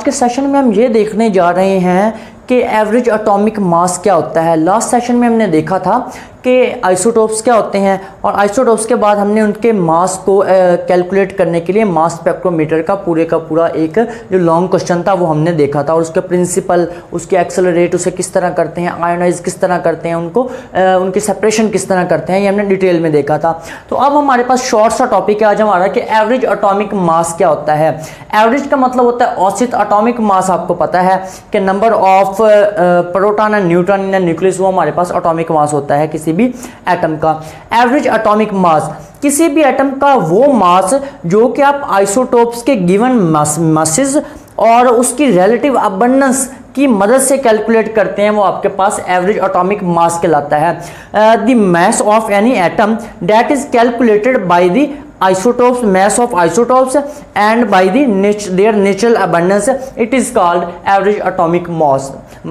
आज के सेशन में हम ये देखने जा रहे हैं कि एवरेज एटॉमिक मास क्या होता है। लास्ट सेशन में हमने देखा था कि आइसोटोप्स क्या होते हैं और आइसोटोप्स के बाद हमने उनके मास को कैलकुलेट करने के लिए मास स्पेक्ट्रोमीटर का पूरा एक जो लॉन्ग क्वेश्चन था वो हमने देखा था और उसके प्रिंसिपल, उसके एक्सेलरेट उसे किस तरह करते हैं, आयोनाइज किस तरह करते हैं, उनको उनकी सेपरेशन किस तरह करते हैं, ये हमने डिटेल में देखा था। तो अब हमारे पास शॉर्ट सा टॉपिक है आज हमारा कि एवरेज एटॉमिक मास क्या होता है। एवरेज का मतलब होता है औसत। एटॉमिक मास आपको पता है कि number of proton and neutron in nucleus, वो हमारे पास एटॉमिक मास होता है किसी भी एटम का। एवरेज एटॉमिक मास किसी भी एटम का वो मास जो कि आप आइसोटोप्स के गिवन मासेस और उसकी रिलेटिव अबंडेंस की मदद से कैलकुलेट करते हैं, वो आपके पास एवरेज एटॉमिक मास कहलाता है। The mass of any atom that is calculated by the isotopes, mass of isotopes and by the their natural abundance, it is called average atomic mass। तो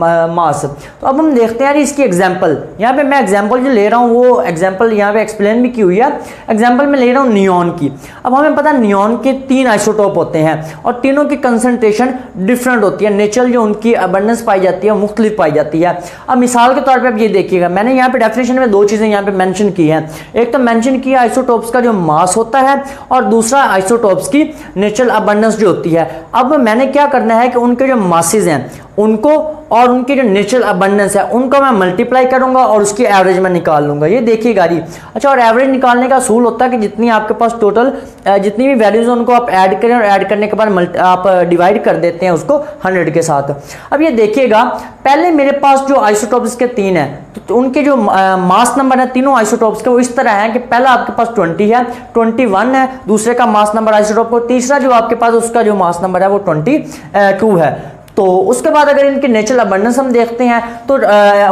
अब हम देखते हैं इसकी एग्जांपल। यहाँ पे मैं एग्जांपल जो ले रहा हूँ वो एग्जांपल यहाँ पे एक्सप्लेन भी की हुई है। एग्जांपल में ले रहा हूँ नियॉन की। अब हमें पता है नियॉन के 3 आइसोटोप होते हैं और तीनों की कंसंट्रेशन डिफरेंट होती है। नेचुरल जो उनकी अबंडेंस पाई जाती है मुख्तलिफ पाई जाती है। अब मिसाल के तौर पर आप ये देखिएगा, मैंने यहाँ पे डेफिनेशन में 2 चीज़ें यहाँ पे मैंशन की हैं। एक तो मैंशन किया आइसोटोप्स का जो मास होता है और दूसरा आइसोटोप्स की नेचुरल अबंडेंस जो होती है। अब मैंने क्या करना है कि उनके जो मासेस हैं उनको और उनकी जो नेचुरल अबंडेंस है उनको मैं मल्टीप्लाई करूंगा और उसकी एवरेज में निकाल लूंगा। ये देखिएगा जी। अच्छा, और एवरेज निकालने का असूल होता है कि जितनी आपके पास टोटल जितनी भी वैल्यूज हैं उनको आप ऐड करें और ऐड करने के बाद आप डिवाइड कर देते हैं उसको 100 के साथ। अब ये देखिएगा, पहले मेरे पास जो आइसोटोप्स के 3 हैं तो उनके जो मास नंबर है तीनों आइसोटोप्स के वो इस तरह है कि पहला आपके पास 20 है, 21 है दूसरे का मास नंबर आइसोटोप को, तीसरा जो आपके पास उसका जो मास नंबर है वो 22 है। तो उसके बाद अगर इनके नेचुरल अबंडेंस हम देखते हैं तो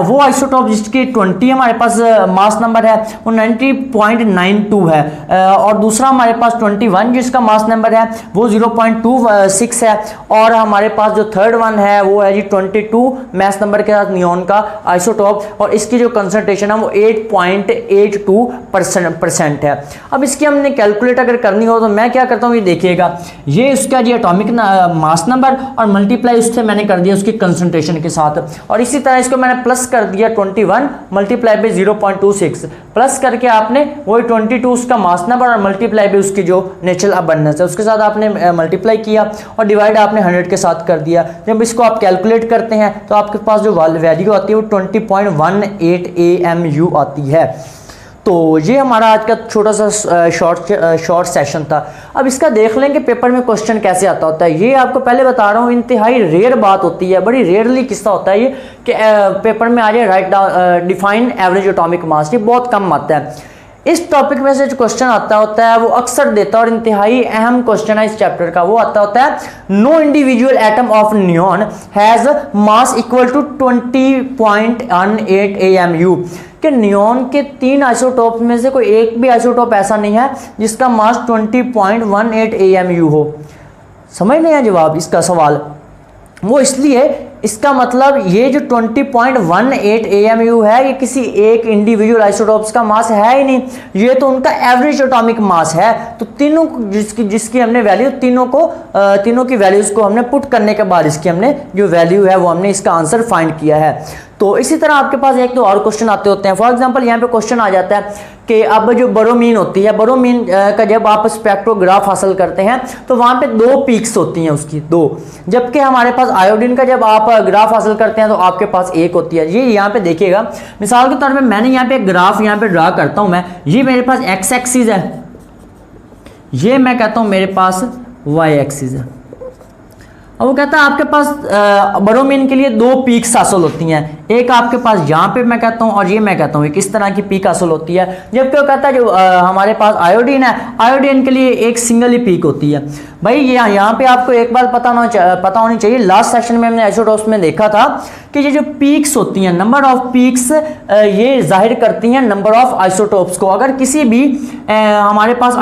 वो आइसोटोप जिसकी 20 हमारे पास मास नंबर है वो 90.92 है और दूसरा हमारे पास 21 जिसका मास नंबर है वो 0.26 है और हमारे पास जो थर्ड वन है वो है जी 22 मास नंबर के साथ नियॉन का आइसोटोप और इसकी जो कंसंट्रेशन है वो 8.82% है। अब इसकी हमने कैलकुलेट अगर करनी हो तो मैं क्या करता हूँ, ये देखिएगा, ये उसका जी एटॉमिक मास नंबर और मल्टीप्लाई से मैंने कर दिया उसकी कंसंट्रेशन के साथ और इसी तरह इसको मैंने प्लस कर दिया 21 मल्टीप्लाई पे 0.26 प्लस करके आपने वही 22 उसका मास नंबर और मल्टीप्लाई पे उसकी जो नेचुरल अबंडेंस है उसके साथ आपने मल्टीप्लाई किया और डिवाइड आपने 100 के साथ कर दिया। जब इसको आप कैलकुलेट करते हैं तो आपके पास जो वैल्यू आती है वो 20.18 AMU आती है। तो ये हमारा आज का छोटा सा शॉर्ट सेशन था। अब इसका देख लें कि पेपर में क्वेश्चन कैसे आता होता है। ये आपको पहले बता रहा हूँ, इंतहाई रेयर बात होती है, बड़ी रेयरली किस्सा होता है ये कि पेपर में आ जाए right define average atomic mass, ये बहुत कम आता है। इस टॉपिक में से जो क्वेश्चन आता होता है वो अक्सर देता है और इंतहाई अहम क्वेश्चन है इस चैप्टर का, वो आता होता है no individual atom of neon has mass equal to 20.18 AMU कि नियॉन के 3 आइसोटोप में से कोई एक भी आइसोटोप ऐसा नहीं है जिसका मास 20.18 AMU हो। समझ नहीं है जवाब इसका सवाल, वो इसलिए इसका मतलब ये जो 20.18 AMU है ये किसी एक इंडिविजुअल आइसोटोप्स का मास है ही नहीं, ये तो उनका एवरेज एटॉमिक मास है। तो तीनों जिसकी हमने वैल्यू तीनों की वैल्यूज को हमने पुट करने के बाद इसकी हमने जो वैल्यू है वो हमने इसका आंसर फाइंड किया है। तो इसी तरह आपके पास एक तो और क्वेश्चन आते होते हैं। फॉर एग्जांपल यहाँ पे क्वेश्चन आ जाता है कि अब जो बोरोमीन होती है, बोरोमीन का जब आप स्पेक्ट्रोग्राफ हासिल करते हैं तो वहाँ पे 2 पीक्स होती हैं उसकी 2, जबकि हमारे पास आयोडीन का जब आप ग्राफ हासिल करते हैं तो आपके पास 1 होती है। ये यहाँ पे देखिएगा, मिसाल के तौर पे मैंने यहाँ पे एक ग्राफ यहाँ पे ड्रा करता हूँ मैं, ये मेरे पास एक्स एक्सिस है, ये मैं कहता हूँ मेरे पास वाई एक्सिस है। और वो कहता है आपके पास बोरोमीन के लिए 2 पीक्स हासिल होती हैं, एक आपके पास यहाँ पे मैं कहता हूँ और ये मैं कहता हूँ एक इस तरह की पीक हासिल होती है। जबकि वो कहता है जो हमारे पास आयोडीन है, आयोडीन के लिए एक सिंगल ही पीक होती है। भाई यहाँ पे आपको एक बात पता होनी चाहिए, लास्ट सेशन में हमने आइसोटोप्स में देखा था कि ये जो पीक्स होती हैं, नंबर ऑफ पीक्स, ये जाहिर करती हैं नंबर ऑफ आइसोटोप्स को। अगर किसी भी हमारे पास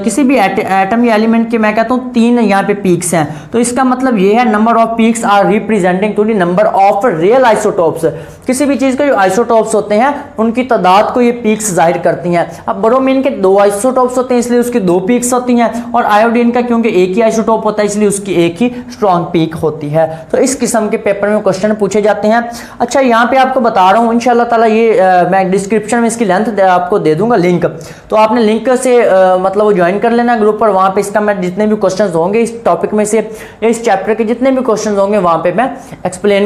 किसी भी एटम या एलिमेंट के मैं कहता हूँ 3 यहाँ पे पीक्स हैं तो इसका मतलब ये है number of peaks are representing to the number of real isotopes. किसी भी चीज़ के जो आइसोटॉप्स होते हैं उनकी तादाद को ये पीक्स जाहिर करती हैं। अब ब्रोमीन के 2 आइसोटॉप्स होते हैं इसलिए उसकी 2 पीक्स होती हैं, और आयोडीन का क्योंकि एक ही आइसोटॉप होता है इसलिए उसकी एक ही स्ट्रॉन्ग पीक होती है। तो इस किस्म के पेपर में क्वेश्चन पूछे जाते हैं। अच्छा, यहाँ पे आपको बता रहा हूँ इंशाल्लाह ताला ये मैं डिस्क्रिप्शन में इसकी लेंथ आपको दे दूंगा लिंक, तो आपने लिंक से मतलब वो ज्वाइन कर लेना ग्रुप पर। वहाँ पे इसका मैं जितने भी क्वेश्चन होंगे इस टॉपिक में से, इस चैप्टर के जितने भी क्वेश्चन होंगे वहाँ पे मैं एक्सप्लेन